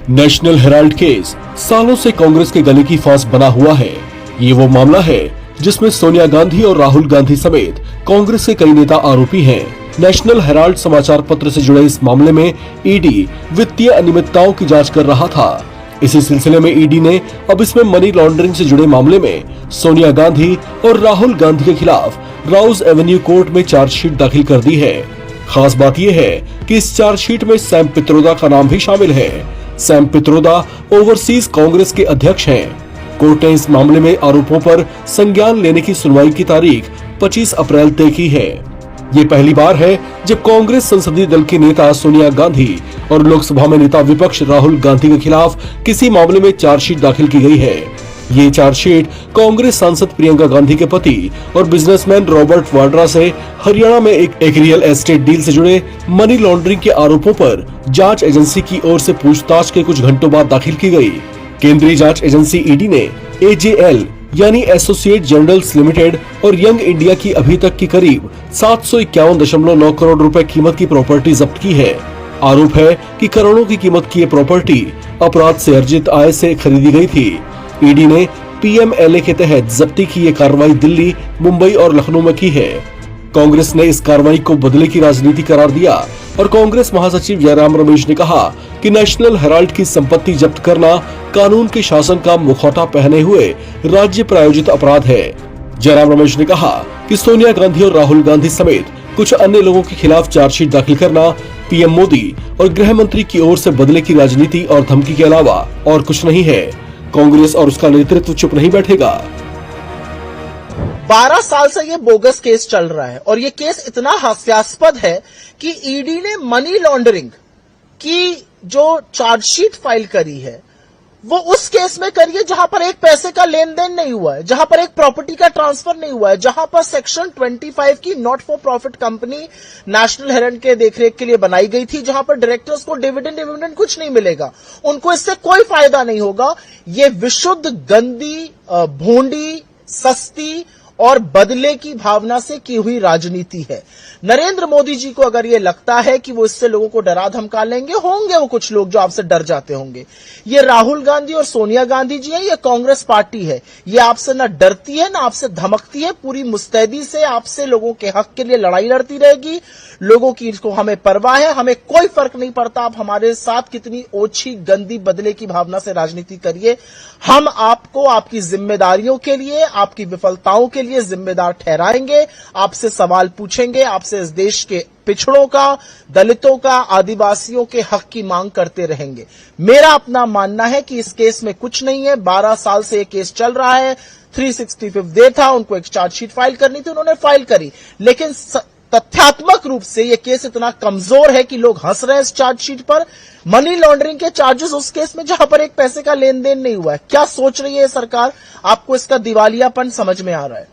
National Herald case सालों से कांग्रेस के गले की फांस बना हुआ है। ये वो मामला है जिसमें सोनिया गांधी और राहुल गांधी समेत कांग्रेस के कई नेता आरोपी हैं। नेशनल हेराल्ड समाचार पत्र से जुड़े इस मामले में ईडी वित्तीय अनियमितताओं की जांच कर रहा था। इसी सिलसिले में ईडी ने अब इसमें मनी लॉन्ड्रिंग से जुड़े मामले में सोनिया गांधी और राहुल गांधी के खिलाफ राउज एवेन्यू कोर्ट में चार्जशीट दाखिल कर दी है। खास बात यह है कि इस चार्जशीट में सैम पित्रोदा का नाम भी शामिल है। सैम पित्रोदा ओवरसीज कांग्रेस के अध्यक्ष हैं। कोर्ट ने इस मामले में आरोपों पर संज्ञान लेने की सुनवाई की तारीख 25 अप्रैल तय की है। ये पहली बार है जब कांग्रेस संसदीय दल की नेता सोनिया गांधी और लोकसभा में नेता विपक्ष राहुल गांधी के खिलाफ किसी मामले में चार्जशीट दाखिल की गई है। ये चार्जशीट कांग्रेस सांसद प्रियंका गांधी के पति और बिजनेसमैन रॉबर्ट वाड्रा से हरियाणा में एक रियल एस्टेट डील से जुड़े मनी लॉन्ड्रिंग के आरोपों पर जांच एजेंसी की ओर से पूछताछ के कुछ घंटों बाद दाखिल की गई। केंद्रीय जांच एजेंसी ईडी ने एजेएल यानी एसोसिएट जनरल्स लिमिटेड और यंग इंडिया की अभी तक की करीब 751.9 करोड़ रुपए कीमत की प्रॉपर्टी जब्त की है। आरोप है कि करोड़ों की कीमत की ये प्रॉपर्टी अपराध से अर्जित आय से खरीदी गई थी। ईडी ने पीएमएलए के तहत जब्ती की ये कार्रवाई दिल्ली, मुंबई और लखनऊ में की है। कांग्रेस ने इस कार्रवाई को बदले की राजनीति करार दिया और कांग्रेस महासचिव जयराम रमेश ने कहा कि नेशनल हेराल्ड की संपत्ति जब्त करना कानून के शासन का मुखौटा पहने हुए राज्य प्रायोजित अपराध है। जयराम रमेश ने कहा कि सोनिया गांधी और राहुल गांधी समेत कुछ अन्य लोगों के खिलाफ चार्जशीट दाखिल करना पीएम मोदी और गृह मंत्री की ओर से बदले की राजनीति और धमकी के अलावा और कुछ नहीं है। कांग्रेस और उसका नेतृत्व चुप नहीं बैठेगा। 12 साल से ये बोगस केस चल रहा है और ये केस इतना हास्यास्पद है कि ईडी ने मनी लॉन्ड्रिंग की जो चार्जशीट फाइल करी है वो उस केस में करी है जहां पर एक पैसे का लेन देन नहीं हुआ है, जहां पर एक प्रॉपर्टी का ट्रांसफर नहीं हुआ है, जहां पर सेक्शन 25 की not for profit company national Herald के देखरेख के लिए बनाई गई थी, जहां पर डायरेक्टर्स को डिविडेंड कुछ नहीं मिलेगा, उनको इससे कोई फायदा नहीं होगा। ये विशुद्ध गंदी, भोंडी, सस्ती और बदले की भावना से की हुई राजनीति है। नरेंद्र मोदी जी को अगर ये लगता है कि वो इससे लोगों को डरा धमका लेंगे, होंगे वो कुछ लोग जो आपसे डर जाते होंगे। ये राहुल गांधी और सोनिया गांधी जी है, ये कांग्रेस पार्टी है, ये आपसे ना डरती है ना आपसे धमकती है, पूरी मुस्तैदी से आपसे लोगों के हक के लिए लड़ाई लड़ती रहेगी। लोगों की इसको हमें परवाह है, हमें कोई फर्क नहीं पड़ता आप हमारे साथ कितनी ओछी, गंदी, बदले की भावना से राजनीति करिए। हम आपको आपकी जिम्मेदारियों के लिए, आपकी विफलताओं के लिए जिम्मेदार ठहराएंगे, आपसे सवाल पूछेंगे, आपसे इस देश के पिछड़ों का, दलितों का, आदिवासियों के हक की मांग करते रहेंगे। मेरा अपना मानना है कि इस केस में कुछ नहीं है। 12 साल से ये केस चल रहा है। 365 डे था, उनको एक चार्जशीट फाइल करनी थी, उन्होंने फाइल करी, लेकिन तथ्यात्मक रूप से यह केस इतना कमजोर है कि लोग हंस रहे हैं इस चार्जशीट पर। मनी लॉन्ड्रिंग के चार्जेस उस केस में जहां पर एक पैसे का लेन देन नहीं हुआ है। क्या सोच रही है सरकार? आपको इसका दिवालियापन समझ में आ रहा है?